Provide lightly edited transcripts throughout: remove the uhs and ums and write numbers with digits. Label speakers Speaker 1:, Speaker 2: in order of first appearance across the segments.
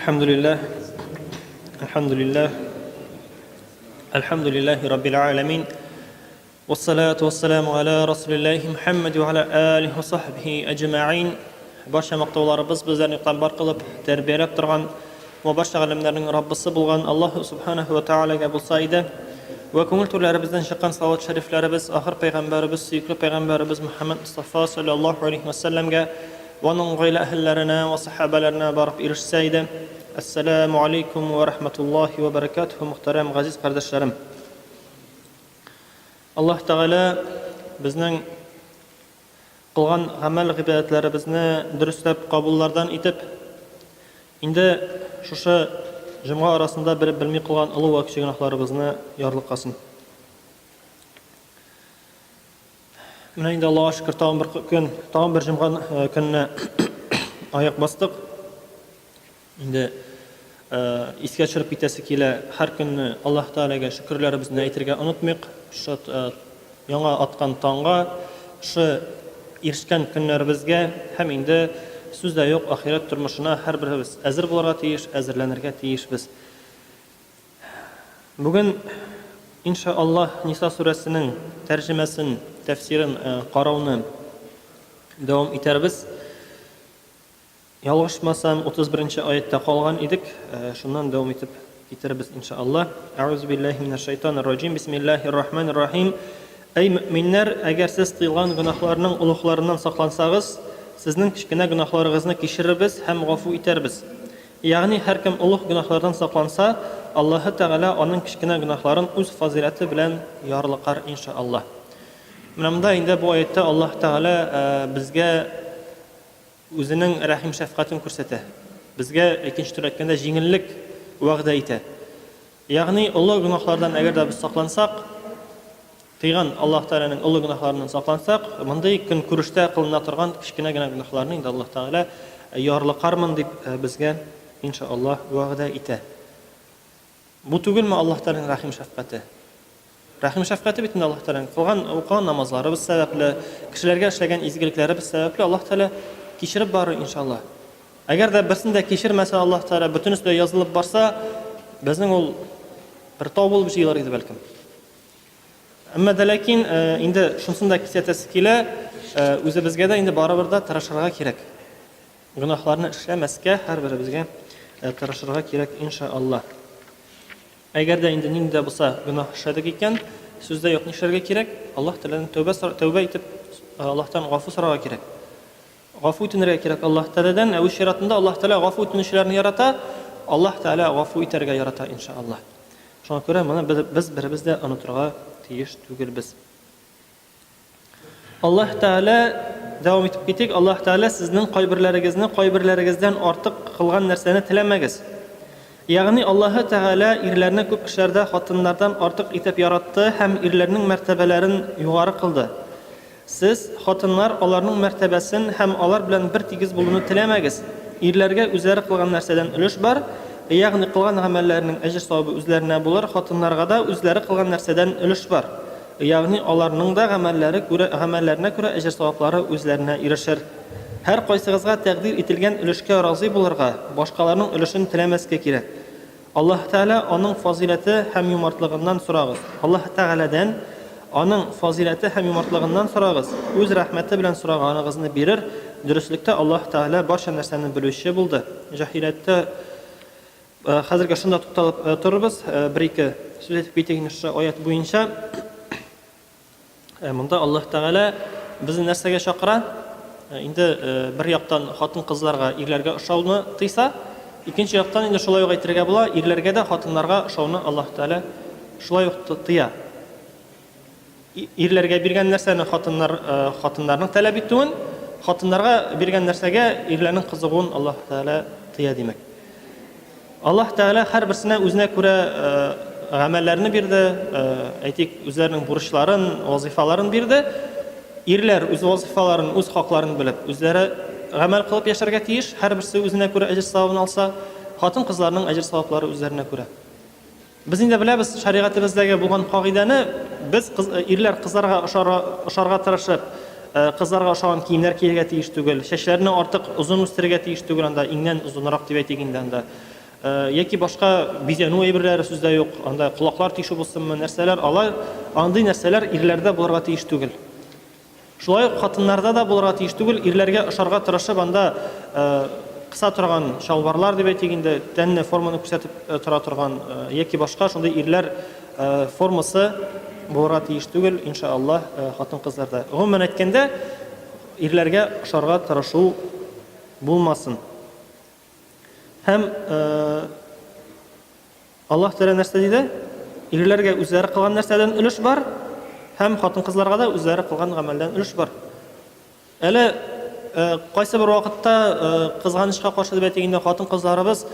Speaker 1: Elhamdülillah, elhamdülillah, elhamdülillahi Rabbil alemin. Vessalatu vesselamu ala Resulillahi Muhammed ve ala alihi ve sahbihi ecma'in. Barcha maqtovlarimiz bizlarni iqtidor qilib tarbiyalab turgan va barcha alimlarning Rabbisi bo'lgan Alloh subhanahu va taolaga bo'lsa edi. Va ko'ngil turlarimizdan chiqqan salovat shariflarimiz oxir payg'ambarimiz, suyukli payg'ambarimiz Muhammad Mustafa sallallohu alayhi va sallamga va uning oila ahllarini va sahobalarına borib erishsa edi. Assalomu alaykum va rahmatullohi va barakatuh. Muhtaram aziz qardoshlarım. Alloh taolo bizning qilgan amal ibodatlarimizni durustlab qabullardan etib, endi shusha juma arasında bilib bilmay qilgan ulug' va kichik gunohlarimizni yorliq qilsin. Mana endi Allohga shukr, tag'in bir juma kunni oyoq bosdik. Endi esga tushirib ketasi kela har kunni Alloh taolaga shukrlarimizni aytirga unutmayq. Shu yangi otgan tongga, shu erishgan kunlarimizga ham endi so'zda yo'q oxirat turmushina har birimiz azir bo'lishga tegish, azirlanirga tegishmiz. Bugun inshaalloh Nisa surasining tarjimasini, tafsirini qarovni davom etamiz. Yolg'ishmasam 31-oyatda qolgan edik. Shundan davom etib ketarmiz inshaalloh. A'uzu billahi minashaytonirrojim. Bismillahirrohmanirrohim. Ey müminler, agar siz qilgan gunohlarning ulug'laridan saqlansangiz, sizning kichkina gunohlaringizni kechiramiz ham g'afu etamiz. Ya'ni har kim ulug' gunohlardan saqlansa, Alloh taolo uning kichkina gunohlarini o'z fazilati bilan yorliqar inshaalloh. Mana endi bu oyatda Alloh taolo bizga o'zining rahim shafqatini ko'rsatadi. Bizga ikkinchi tur aytganda yengillik va'da etadi. Ya'ni ulug' gunohlardan agarda biz saqlansak, qilgan Alloh taolaning ulug' gunohlaridan saqlansak, bunday kun ko'rishda qilinib turgan kichkina gunohlarni endi Alloh taolo yorliqarman deb bizga inshaalloh va'da etadi. Bu tugilmi Alloh taolaning rahim shafqati? Rahim shafqati bitindi Alloh taolaning qilgan o'qigan namozlarimiz sababli, kishilarga ishlagan ezguliklarimiz sababli Alloh taolo kechirib borar inshaalloh. Agarda birsida kechirmasa Alloh taolo butun ustida yozilib borsa, bizning ol bir tog' bo'lib ishlar edi balkim. Amma lekin endi shunsinda kesatasi kela o'zi bizga endi baribirda tirishirga kerak. Gunohlarni ishlamasga har birimizga tirishirga kerak inshaalloh. Agarda endi ningda bo'lsa gunoh ishladik ekan, so'zda yo'q ishlarga kerak. Alloh taoladan tavba etib Allohdan g'afur so'rashga kerak. G'afur etishlariga kerak Alloh taoladan. Bu shiratında Alloh taolo g'afur etishlarini yarata, Alloh taolo g'afur etarga yarata inshaalloh. Shunga ko'ra mana biz biribizda unutirga tegish tugilmiz. Alloh taolo davom etib ketik. Alloh taolo sizning qo'ybirlaringizdan ortiq qilgan narsani tilamagiz. Ya'ni Alloh taolo erlarni ko'p ishlarda xotinlardan ortiq etib yaratdi ham erlarning martabalarini yuqori qildi. Siz xotinlar ularning martabasini ham ular bilan bir tegiz bo'lishini tilamagiz. Erlarga o'zlari qilgan narsadan ulush bor. Ya'ni qilgan amallarining ajr savobi o'zlarina bo'lar, xotinlarga da o'zlari qilgan narsadan ulush bor. Ya'ni ularning da amallarına ko'ra ajr savoblari o'zlarina erishir. Har qaysig'izga taqdir etilgan ulushga rozi bo'lirga, boshqalarning ulushini tilamasga kerak. Alloh taolo uning fazilati ham yumortligidan so'rag'iz. Alloh taoladan onun fazilati ham yumortligidan so'rag'iz. O'z rahmati bilan so'raganingizni berir. Durustlikda Alloh taolo barcha narsani biluvchi bo'ldi. Jahilatda hozirga shunda to'xtalib turibmiz. Bir-ikki so'z aytib ketaylik shu oyat bo'yicha. Bunda Alloh taolo bizni narsaga chaqiradi. Endi bir yoqdan xotin qizlarga, erlarga o'xshashni tiysa, ikkinchi yoqdan endi shulay aytirga bo'la, erlarga da xotinlarga o'xshashni Alloh taolo shulay tiya. Erlarga bergan narsani xotinlarning talab etuvin, xotinlarga bergan narsaga erlarning qiziquvini Alloh taolo tiya demak. Alloh taolo har birisine o'zine ko'ra amallarni berdi, aytik o'zlarining burchlarini, vazifalarini berdi. Erlar o'z vazifalarini, o'z haqlarini bilib, o'zlari amal qilib yasharga tegish, har birisi o'zine ko'ra ajr savobini olsa, xotin qizlarning ajr savoblari o'zlarina ko'ra. Biz endi bilamiz, shariatimizdagi bo'lgan qoidani biz erlar qizlarga o'sharga tirishib, qizlarga o'xshagan kiyimlar kiyishga tegish tugul, shashlarini ortiq uzun o'stirga tegish tugul, unda ingdan uzunroq deb aytganda яки башка бизәнү әйберләре сүздә юк, анда колаклар тишү булсынмы, нәрсәләр, алар андый нәрсәләр ирләрдә булырга тиеш түгел. Шулай хатыннарда да булырга тиеш түгел, ирләргә ошарга тырышып анда кыса торган шалбарлар дип әйтгәндә тәнне форманы күрсәтеп тора торган яки башка шундый ирләр формасы булырга тиеш түгел, иншааллах, хатын-кызларда. Гомумән әйткәндә, ирләргә ошарга тырышу булмасын. Һәм Аллаһ Тәгалә нәрсә диде? Ирләргә үзләре кылган нәрсәдән өлеш бар, һәм хатын-кызларга да үзләре кылган гамәлдән өлеш бар. Әле кайсы бер вакытта кызганычка каршы дип әйтгәндә хатын-кызларыбыз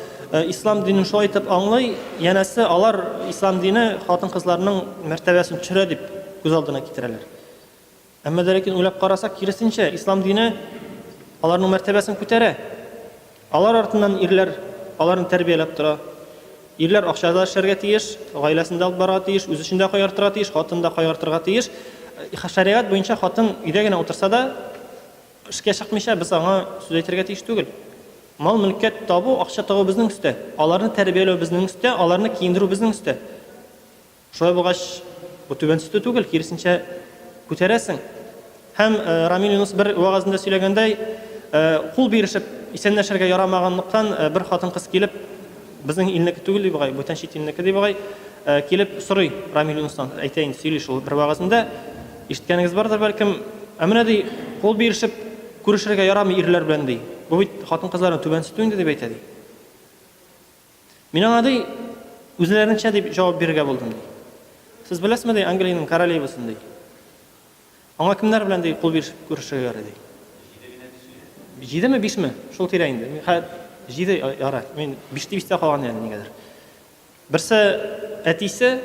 Speaker 1: ислам динен шулай итеп аңлый, янәсе алар ислам дине хатын-кызларның мәртәбәсен төшерә дип күз алдына китерәләр. Әмма ләкин уйлап карасак, киресенчә, ислам дине аларның мәртәбәсен күтәрә. Алар артыннан ирләр аларны тәрбияләп тора. Ирләр акчада эшләргә тиеш, гаиләсендә алып барырга тиеш, үз эшендә кайгыртырга тиеш, хатын да кайгыртырга тиеш. Шаригать буенча хатын өйдә генә утырса да, эшкә чыкмыйча без аңа сүз әйтергә тиеш түгел. Мал мөлкәт табу, акча табу безнең өстә. Аларны тәрбияләү безнең өстә, аларны киендерү безнең өстә. Шулай булгач, бу түбәнсетү түгел, киресенчә күтәрәсең. Һәм Рамил Юнус бер вагызында сөйләгәндәй, кул бирешеп исәнләшергә ярамаганлыктан бер хатын-кыз килеп, безнең илнеке түгел дип, бүтән чит илнеке дип, килеп сорый Рамил Юнустан, әйтәйин, сөйли шул бер вагызында, ишеткәнегез бардыр бәлкем, әминә ди, кул бирешеп күрешергә ярамый ирләр белән ди. Бу бит хатын-кызларны түбәнсетү инде дип әйтә ди. Мин аңа ди, үзләренчә дип җавап бирергә булдым ди. Сез беләсезме ди, Англиянең королевасын ди. Аңа кемнәр белән ди кул бирешеп күрешергә ярый ди. 7-ме 5-ме? Шул тирә инде. 7 яра. Мин 5-5 калган яны нигәдер. Берсе әтисе,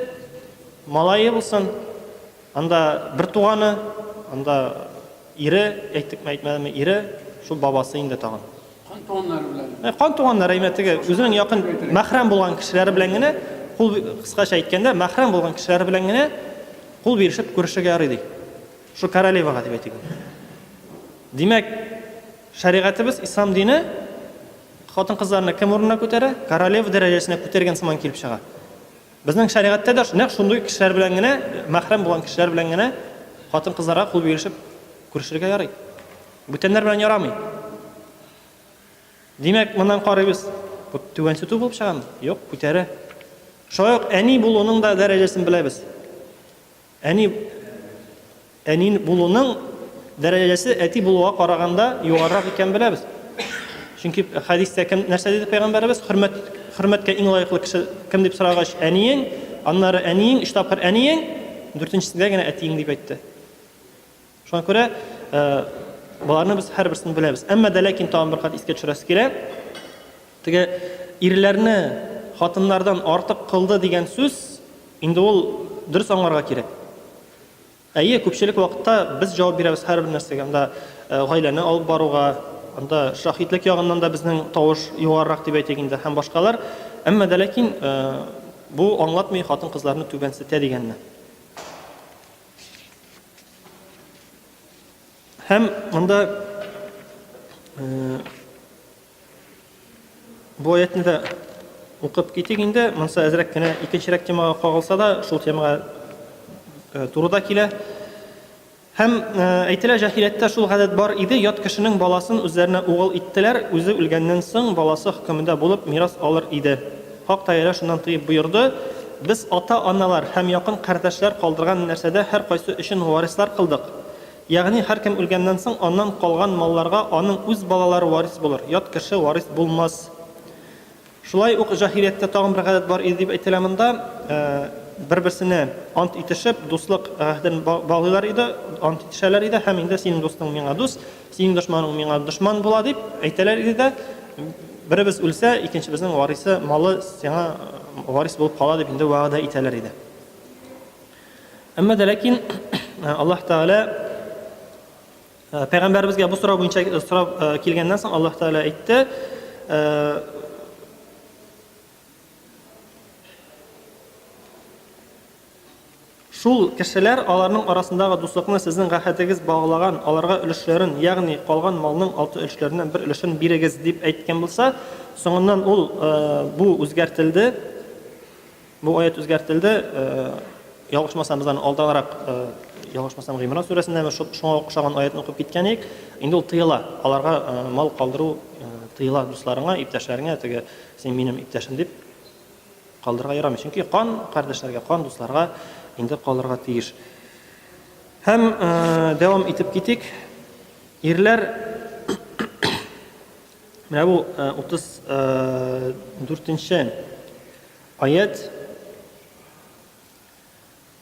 Speaker 1: малае булсын, анда бер туганы, анда ире, әйтекме әйтмәдеме, ире, шул бабасы инде тагын.
Speaker 2: Кан туганнары белән.
Speaker 1: Кан туганнары әйтмәтеге, үзенең якын мәхрәм булган кешеләре белән генә, кул кыскача әйткәндә, мәхрәм булган кешеләре белән генә кул бирешеп күрешергә ярый ди. Шу королевага дип әйтик. Димәк, шәригатыбыз, ислам дине хатын-кызларны кем урынына күтәрә? Королева дәрәҗәсенә күтәргән сыман килеп чыга. Безнең шәригатьтә дә нәкъ шундый кешеләр белән генә, мәхрәм булган кешеләр белән генә хатын-кызларга кул бирешеп күрешергә ярый. Бүтәннәр белән ярамый. Димәк, моннан карыйбыз, бу түбәнсетү булып чыгамы? Юк, күтәрә. Шулай ук әни булуның да дәрәҗәсен беләбез. Әни булуның дәрәҗәсе әти булуга караганда югарырак икән беләбез. Чөнки хадистә кем нәрсә диде пәйгамбәрбез? Хөрмәткә иң лаеклы кеше кем дип сорагач, әниең, аннары әниең, 3 тапкыр әниең, 4-нчесендә генә әтиең дип әйтте. Шуңа күрә буларны без һәрберсен беләбез. Әмма дә ләкин тагын бер кат искә төшерәсе килә. Теге ирләрне хатыннардан артык кылды дигән сүз инде ул дөрес аңларга кирәк. Әйе, күпчелек вакытта без җавап бирәбез һәрбер нәрсәгә. Анда гаиләне алып баруга, анда шаһидлек ягыннан да безнең тавыш югарырак дип әйтик инде һәм башкалар. Әмма дә ләкин бу аңлатмый хатын-кызларны түбәнсетә дигәнне. Һәм монда бу аятны да укып китик инде. Монсы әзрәк кенә икенчерәк темага кагылса да, шул темага турыда килә. Һәм әйтелә, җаһилиятта шул гадәт бар иде, ят кешенең баласын үзләренә угыл иттеләр, үзе үлгәннән соң баласы хөкемендә булып мирас алыр иде. Хак Тәгалә шуннан тыйып боерды: "Без ата-аналар һәм якын кардәшләр калдырган нәрсәдә һәр кайсы өчен варислар кылдык. Ягъни һәр кем үлгәннән соң аннан калган малларга аның үз балалары варис булыр, ят кеше варис булмас." Шулай ук җаһилиятта тагын бер гадәт бар иде дип әйтелә монда. Бер-берсенә ант итешеп, дуслык әһден баглылар иде, ант итешәләр иде, һәм инде синең дустың миңа дус, синең дошманың миңа дошман була дип әйтәләр иде дә, беребез үлсә, икенчебезнең варисы, малы сиңа варис булып кала дип инде вәгъдә итәләр иде. Әмма дә ләкин Аллаһ Тәгалә пәйгамбәребезгә бу сорау буенча сорап килгәннән соң Аллаһ Тәгалә әйтте: Шул кешеләр аларның арасындагы дуслыкны сезнең гахәтегез баглаган, аларга өлешләрен, ягъни калган малның 6 өлешләреннән бер өлешен бирегез дип әйткән булса, соңыннан ул бу үзгәртелде. Бу аят үзгәртелде. Ялгышмасам бездән алдарак ялгышмасам Гимран сүрәсендә шуңа охшаган аятны укып киткәник, инде ул тыела. Аларга мал калдыру тыела дусларыңа, иптәшләреңә, теге син минем иптәшем дип калдырырга ярамый. Чөнки кан кардәшләргә, кан дусларга инде калырга тиеш. Һәм дәвам итеп китик. Ирләр менә бу 34-нче аят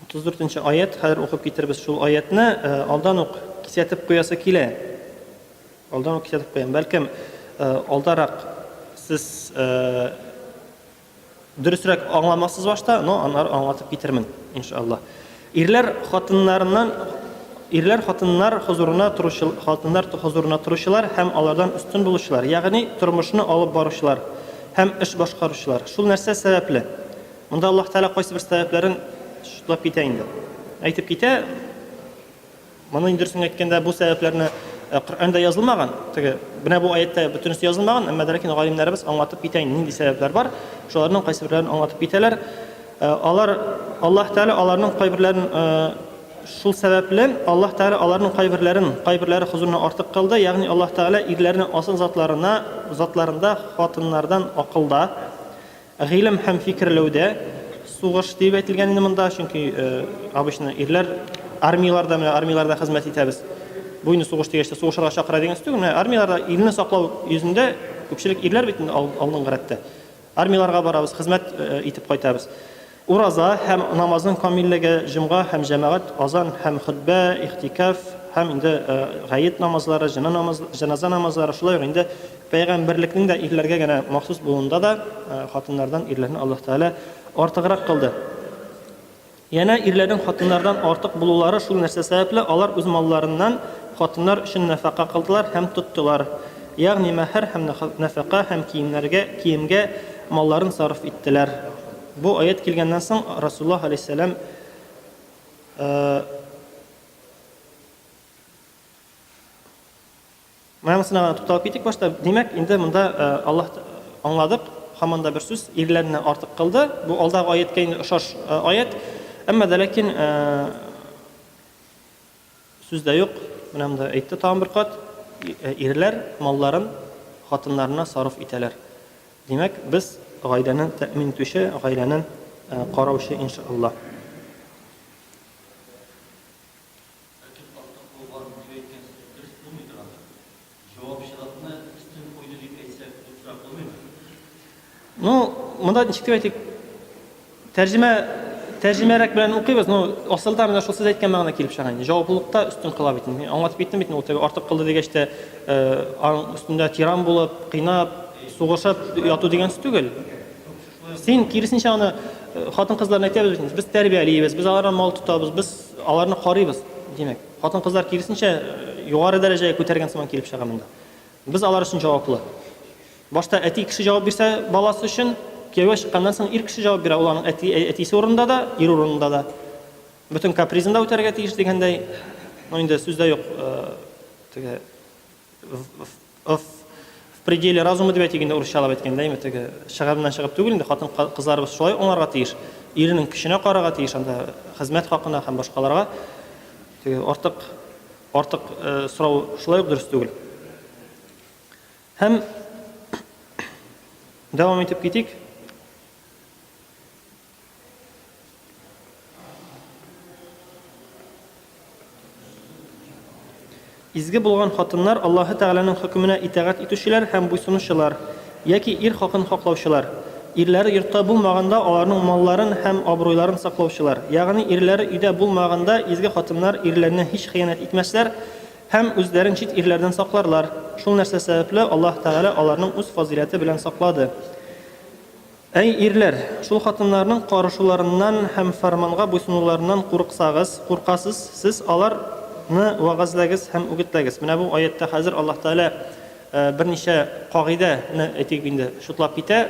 Speaker 1: 34-нче аят, хәзер укып китербез шул аятны, алдан ук кисәтеп куясы килә. Алдан ук кисәтеп куям. Бәлкем алдарак сез дөресрәк аңламассыз башта, но аннары аңлатып китермен, иншаллах. Ирләр хатыннар хузурына туручылар һәм алардан үстен булучылар, ягъни тормышны алып баручылар һәм эш башкаручылар. Шул нәрсә сәбәпле? Монда Аллаһ Тәала кайсы бер сәбәпләрен шутлап китә инде. Әйтеп китә. Моны индирсен әйткәндә бу сәбәпләрне Коръәндә язылмаган. Теге менә бу аятта бөтенесе язылмаган, әмма ләкин галимнәребез аңлатып китә инде нинди сәбәпләр бар. Шуларның кайсы бирләрен аңлатып китәләр. Аллаһ Тәала аларның кайберләрен шул сәбәпле Аллаһ Тәала аларның кайберләре хузурына артык кылды, ягъни Аллаһ Тәала ирләрнең асыл затларында хатыннардан акылда, гыйлем һәм фикерләүдә сугыш дип әйтелгән инде монда, чөнки обычно ирләр армияларда хезмәт итәбез. Бу инде сугыш дигәндә сугышырга чакыра дигән сүз түгел. Армияларда илне саклау йөзендә күпчелек ирләр бит алдынгы рәттә. Армияларга барабыз, хезмәт итеп кайтабыз. Ураза һәм намазның камиллеге, җомга һәм җәмәгать, азан һәм хутба, ихтикаф һәм инде гаит намазлары, җаназа намазлары, шулай инде пәйгамбәрлекнең дә ирләргә генә махсус булуында да хатыннардан ирләрне Аллаһ Тәала артыграк кылды. Яна ирләрнең хатыннардан артык булулары шул нәрсә сәбәпле, алар үз малларыннан хатыннар өчен нафака кылдылар һәм тоттылар. Ягъни мәһр һәм нафака һәм киемгә малларын сарыф иттеләр. Бу аят килгәннән соң Расулуллаһ алейһиссәлам мәгънәсенә тукталып китик башта. Димәк, инде монда Аллаһ аңладык, һаман да бер сүз ирләрне артык кылды. Бу алдагы аятка инде охшаш аят. Әмма дә ләкин сүздә юк. Менә монда әйтте тагын бер кат. Ирләр малларын хатыннарына сарыф итәләр. Димәк, без гаиләнең тәэмин итүче, гаиләнең караучы иншаллах. Ну, монда ничек дип әйтик? Тәрҗемәрәк белән укыйбыз, но асылда менә шул сез әйткән мәгънә килеп чыга инде. Җаваплылыкта үстен кыла бит. Мин аңлатып биттем бит, ул теге артык кылды дигәч тә үстендә тиран булып, кыйнап, сугышып яту дигән сүз түгел. Син киресенчә аны хатын-кызларны әйтәбез бит. Без тәрбиялибез, без аларны мал тотабыз, без аларны карыйбыз. Димәк, хатын-кызлар киресенчә югары дәрәҗәгә күтәргән сыман килеп чыга монда. Без алар өчен җаваплы. Башта әти кеше җавап бирсә баласы өчен, кияүгә чыкканнан соң ир кеше җавап бирә, ул аның әтисе урынында да, ир урынында да. Бөтен капризында үтәргә тиеш дигәндәй, инде сүздә юк, теге в пределе разума дип әйтгәндә урысчалап әйткәндәйме, теге шәгабыннан чыгып түгел инде, хатын-кызларыбыз шулай аңларга тиеш, иренең көченә карарга тиеш, анда хезмәт хакына һәм башкаларга теге артык сорау шулай ук дөрес түгел. Һәм дәвам итеп китик. Изге булган хатыннар Аллаһ Тәгаләнең хөкеменә итагать итүчеләр һәм буйсынучылар, яки ир хакын хаклаучылар. Ирләре йортта булмаганда аларның малларын һәм абруйларын саклаучылар. Ягъни ирләре өйдә булмаганда изге хатыннар ирләренә һич хыянат итмәсләр һәм үзләрен чит ирләрдән сакларлар. Шул нәрсә сәбәпле Аллаһ Тәгалә аларның үз фазиләте белән саклады. Әй ирләр, шул хатыннарның карышуларыннан һәм фарманга буйсынуларыннан куркасыз, сез аларны вагазлагыз һәм үгетләгез. Менә бу аятта хәзер Аллаһ Тәгалә берничә кагыйдәне әйтик инде шутлап китә.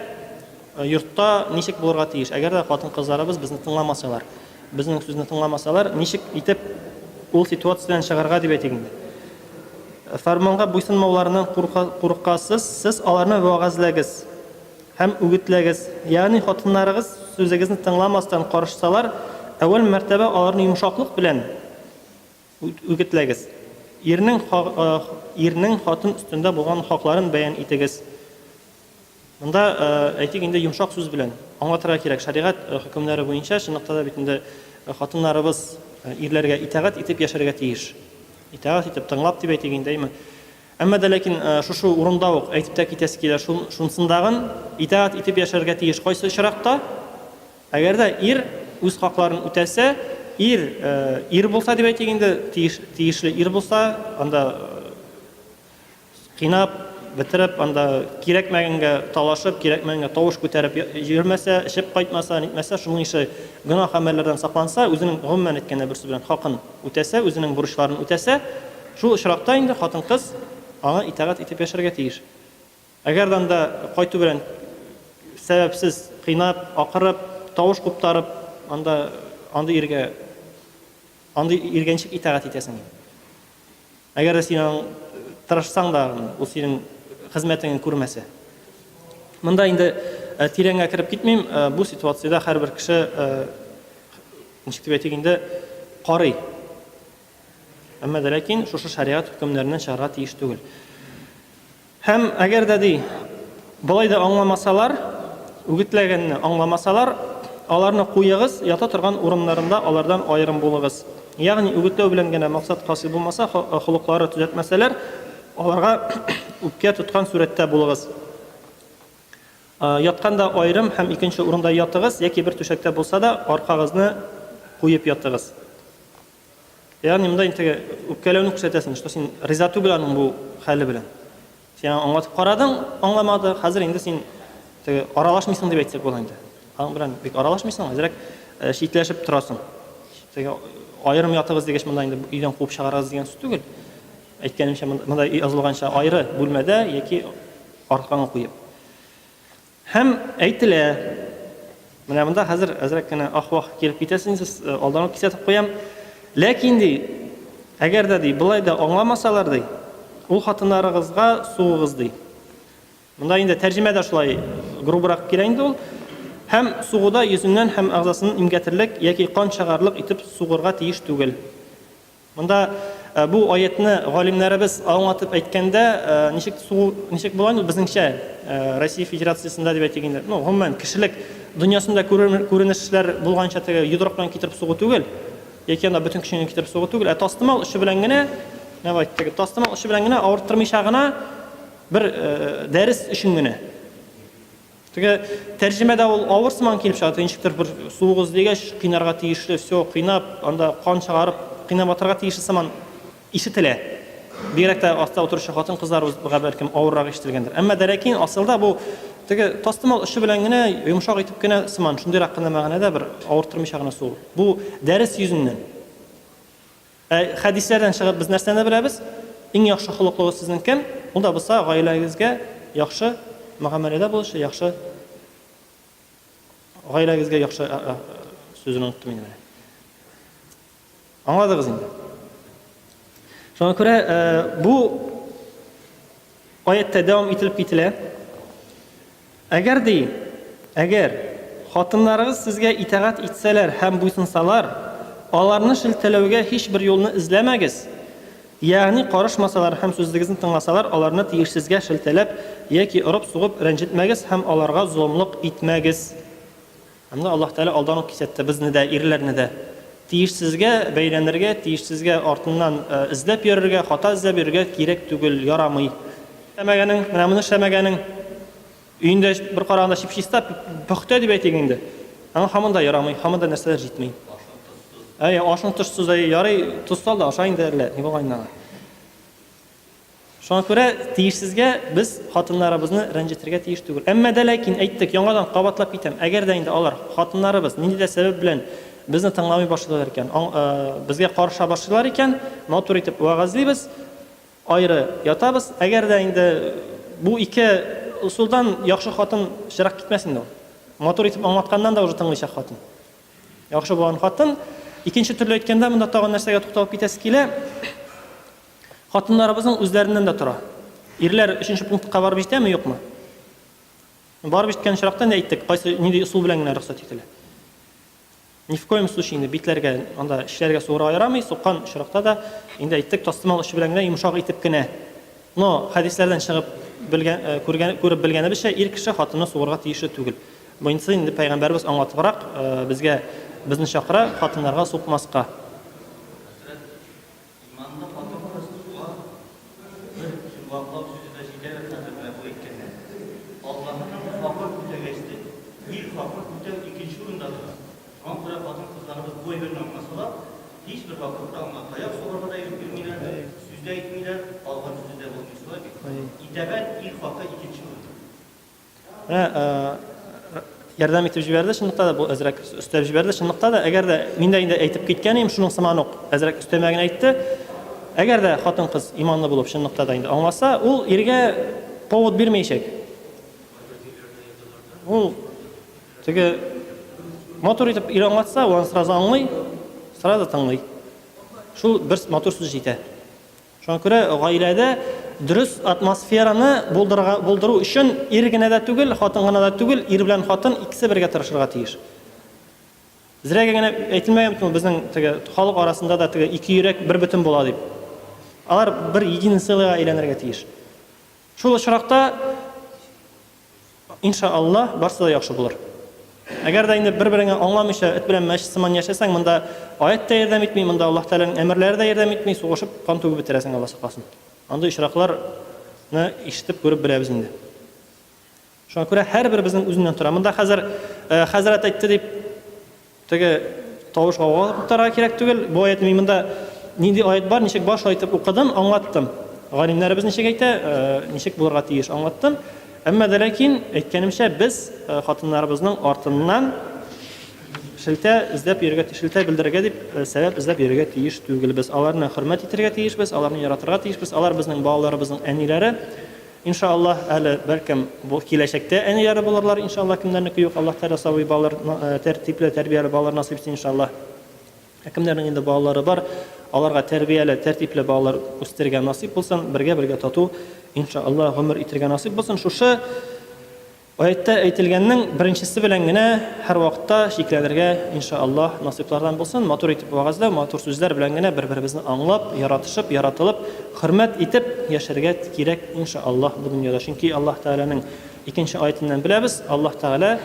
Speaker 1: Йортта ничек булырга тиеш? Әгәр дә хатын-кызларыбыз безне тыңламасалар, безнең сүзне тыңламасалар, ничек итеп ул ситуациядән чыгарга дип әйтегендә. Фарманга буйсынмауларыннан куркасыз, сез аларны вагазлагыз һәм үгетләгез. Ягъни хатыннарыгыз сүзегезне тыңламастан карышсалар, әввәл мәртәбә аларны йомшаклык белән үгетләгез. Ирнең хатын өстендә булган хакларын бәян итегез. Монда әйтик инде йомшак сүз белән аңлатырга кирәк. Шаригать хөкемнәре буенча чынлыкта да бит инде хатыннарыбыз ирләргә итагать итеп яшәргә тиеш. Итагать итеп тыңлап дип әйтик инде. Әмма дә ләкин шушы урында ук әйтеп тә китәсе килә, шунсындагын итагать итеп яшәргә тиеш. Кайсы очракта? Әгәр дә ир үз хакларын үтәсә, ир булса дип әйтик инде, тиешле ир булса, анда кыйнап, бетереп, анда кирәкмәгәнгә талашып, кирәкмәгәнгә тавыш күтәреп йөрмәсә, эшеп кайтмаса, нитмәсә, шуның ише гынаһ әмәлләрдән сакланса, үзенең гомумән әйткәндә берсе белән хакын үтәсә, үзенең бурычларын үтәсә, шул очракта инде хатын-кыз аңа итагать итеп яшәргә тиеш. Әгәр анда кайту белән сәбәпсез кыйнап, акырып, тавыш куптарып, анда иргәнчек итагать итәсең. Әгәр дә син тырышсаң да, ул синең хезмәтеңне күрмәсә. Монда инде тирәнгә кирип китмим, бу ситуациядә һәрбер кеше ничек дип әйтик инде карый. Әмма дә ләкин шушы шариат хөкемнәреннән чыгарга тиеш түгел. Һәм әгәр дә ди болай да аңламасалар, үгетләгәнне аңламасалар, аларны куегыз, ята торган урыннарында алардан аерым булыгыз. Ягъни үгетләү белән генә максат хасил булмаса, холыклары төзәтмәсәләр, аларга үпкә тоткан сурәттә булыгыз. Ятканда аерым һәм икенче урында ятыгыз, яки бер түшәктә булса да аркагызны куеп ятыгыз. Ягъни монда инде үпкәләүне күрсәтәсең, что син риза түгел аның бу хәле белән. Син аңлатып карадың, аңламады, хәзер инде син аралашмыйсың дип әйтсәк була инде. Аның белән бик аралашмыйсың, хәзерәк шикләшеп торасың. Аерым ятыгыз дигәч монда инде өйдән куып чыгарыгыз дигән сүз түгел. Әйткәнемчә монда язылганча аеры бүлмәдә яки аркаңа куеп. Һәм әйтелә, менә монда хәзер әзрәк кенә ахвах килеп китәсен, сез алдан кисәтеп куям. Ләкин ди, әгәр дә ди булай да аңламасалар ди, ул хатыннарыгызга сугыгыз ди. Монда инде тәрҗемәдә шулай грубрак килә инде ул. Һәм сугуда йөзеннән һәм агъзасын имгәтерлек яки кан чыгарлык итеп сугырга тиеш түгел. Монда бу аятны галимнәребез аңлатып әйткәндә, ничек булган ул безнеңчә Россия Федерациясында дип әйтгәндә, гомумән кешелек дөньясында күренешләр булганча теге йодрык белән китереп сугу түгел, яки анда бөтен кешене китереп сугу түгел, тастымал эше белән генә, тастымал эше белән генә авырттырмыйча гына бер дәрес өчен генә. Теге тәрҗемәдә ул авырсыман килеп чыга, ничектер бер сугыз дигәч кыйнарга тиешле, все кыйнап, анда кан чыгарып, кыйнап атырга тиешле сыман ишетелә. Бигрәк тә аста утыручы хатын-кызларыбызга бәлкем авыррак ишетелгәндер. Әмма дә ләкин асылда бу теге тастымал эше белән генә йомшак итеп кенә сыман шундыйрак кына мәгънәдә бер авырттырмыйча гына сугу. Бу дәрес йөзеннән. Хәдисләрдән чыгып без нәрсәне беләбез? Иң яхшы холыклыгы сезнең кем? Ул да булса гаиләгезгә яхшы мөгамәләдә булышы, яхшы гаиләгезгә яхшы сүзен оныттым инде. Аңладыгыз инде. Шуңа күрә бу аятта дәвам ителеп кителә. Әгәр хатыннарыгыз сезгә итагать итсәләр һәм буйсынсалар, аларны шелтәләүгә һич бер юлны эзләмәгез. Ягъни карышмасалар һәм сүзлегезне тыңласалар, аларны тиешсезгә шелтәләп яки урып сугып рәнҗетмәгез һәм аларга зулымлык итмәгез. Анда Аллаһ Тәала алдан ук кисәтте безне дә, ирләрне дә. Тиешсезгә бәйләнергә, тиешсезгә артыннан эзләп йөрергә, хата эзләп йөрергә кирәк түгел, ярамый. Шәмәгәнең, менә моны шәмәгәнең өендә бер караганда чипчиста пөхтә дип әйтик инде. Аңа һаман да ярамый, һаман да нәрсәләр җитмәй. Ашың тушсыз ярый, тустал да аша инде әллә, ни булганнан. Шуңа күрә тиешсезгә без хатыннарыбызны рәнҗетергә тиеш түгел. Әмма дә ләкин әйттек, яңадан кабатлап китәм. Әгәр дә инде алар хатыннарыбыз нинди дә сәбәп белән безне тыңламый башладылар икән, безгә каршы башлыйлар икән, матур итеп вагазлыйбыз, аеры ятабыз. Әгәр дә инде бу ике usuldan yaxşı xатын шырак китмәсен дә. Матур итеп аңлатканнан да уже тыңлыйчак хатын. Әгәр дә инде бу икенче usulдан yaxşı xатын шырак китмәсен дә. Матур итеп аңлатканнан да уже тыңлыйчак хатын. Шуңа күрә тиешсезгә без хатыннарыбызны рәнҗетергә тиеш түгел. Әмма дә ләкин Яхшы булган хатын. Икенче төрле әйткәндә, монда тагын нәрсәгә тукталып китәсе килә. Хатыннарыбызның үзләреннән дә тора. Ирләр 3нче пунктка барып җитәме, юкмы? Барып җиткән чиракта не әйттек, кайсы нинди усул белән генә рөхсәт ителә. Ни в коем случае инде битләргә, анда эшләргә суырга ярамый, суккан чиракта да инде әйттек, тастымал эше белән генә йомшак итеп кенә. Но хадисләрдән чыгып белгән, күреп белгәнебезчә, ир кеше хатынны суырга тиешле түгел. Буенча инде пәйгамбәрбез аңлатыбрак безгә безне чакыра хатыннарга сукмаска.
Speaker 3: Hiçbir vakıfta ama ayak soğurma da yürümüyorlar, süzde etmiyorlar, algan süzde bulmuşlar. İdebet ilk vakta ikinci olur.
Speaker 1: Ярдәм итеп җибәрде, шундыкта да бу әзрәк өстәп җибәрде. Шундыкта да әгәр дә миндә инде әйтеп киткән идем, шуның сыман ук әзрәк өстәмәгән әйтте. Әгәр дә хатын-кыз иманлы булып шундыкта да инде аңласа, ул иргә повод бирмәячәк. Ул теге мотор итеп ир аңлатса, ул сразу аңлый, сразу тыңлый. Шул бер мотор сүз җитә. Шуңа күрә гаиләдә дөрес атмосфераны булдыру өчен ир генә дә түгел, хатын гына да түгел, ир белән хатын икесе бергә тырышырга тиеш. Зрәгә генә әйтелмәгән бит безнең теге халык арасында да теге ике йөрәк бер бөтен була дип. Алар бер единый целыйга әйләнергә тиеш. Шул очракта иншааллах барсы да яхшы булыр. Әгәр дә инде бер-береңә аңламыйча эт белән мәч сыман яшәсәң, монда аят та ярдәм итми, монда Аллаһ Тәгаләнең әмерләре дә ярдәм итми, сугышып кан түгеп бетерәсең, Алла сакласын. Андый очракларны ишетеп күреп беләбез инде. Шуңа күрә һәрбер безнең үзеннән тора. Монда хәзер хәзрәт әйтте дип теге тавышка кутарга кирәк түгел. Бу аятны монда нинди аят бар, ничек баш айтып укыдым, аңлаттым. Галимнәребез ничек әйтә, ничек булырга тиеш аңлаттым. Әмма дә ләкин әйткәнемчә без хатыннарыбызның артыннан шелтә эзләп йөрергә, шелтә белдерергә дип сәбәп эзләп йөрергә тиеш түгел. Без аларны хөрмәт итәргә тиешбез, аларны яратырга тиешбез. Алар безнең балаларыбызның әниләре. Иншааллах, әле бәлкем бу киләчәктә әниләре булырлар, иншааллах, кемнәрнеке юк. Аллаһ Тәгалә сабый балалар, тәртипле, тәрбияле балалар насыйп итсен, иншааллах. Кемнәрнең инде балалары бар, аларга тәрбияле, тәртипле балалар үстергән насыйп булсын, бергә тату, иншааллах, гомер итергә насыйп булсын. Шушы аятта әйтелгәннең беренчесе белән генә һәр вакытта шикләнергә иншааллах насыйплардан булсын. Матур итеп вагызлау, матур сүзләр белән генә бер-беребезне аңлап, яратышып, яратылып, хөрмәт итеп яшәргә кирәк иншааллах бу дөньяда. Чөнки Аллаһ Тәгаләнең икенче аятыннан беләбез, Аллаһ Тәгалә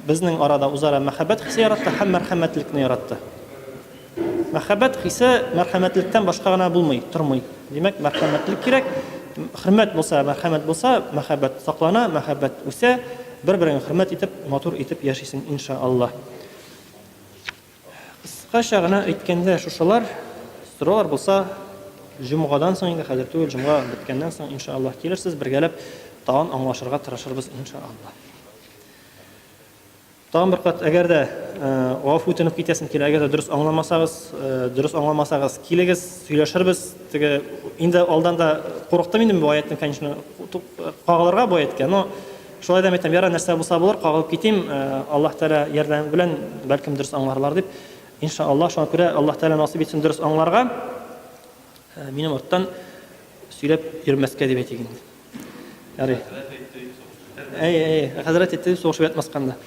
Speaker 1: безнең арада үзара мәхәббәт хисе яратты һәм мәрхәмәтлекне яратты. Мәхәббәт хисе мәрхәмәтлектән башка гына булмый, тормый. Димәк, мәрхәмәтлек кирәк. Хөрмәт булса, мәрхәмәт булса, мәхәббәт саклана, мәхәббәт үсә, бер-береңне хөрмәт итеп, матур итеп яшисең иншааллах. Кыскача гына әйткәндә шушылар, сораулар булса, җомгадан соң инде хәзер түгел, җомга биткәннән соң иншааллах килерсез, бергәләп тагын аңлашырга тырышырбыз иншааллах. Тагын бер кат, әгәр дә гафу үтенеп китәсем килә, әгәр дә дөрес аңламасагыз, килегез, сөйләшербез. Теге инде алдан да курыктым инде бу аятны, конечно, кагылырга бу аятка. Но шулай да әйтәм, яра нәрсә булса булыр, кагылып китим. Аллаһ Тәгалә ярдәме белән бәлкем дөрес аңларлар дип. Иншааллах, шуңа күрә Аллаһ Тәгалә насыйп итсен дөрес аңларга. Минем арттан сөйләп йөрмәскә дип әйтик инде. Ярый. Хәзрәт әйтте, сугышып ятмасканда.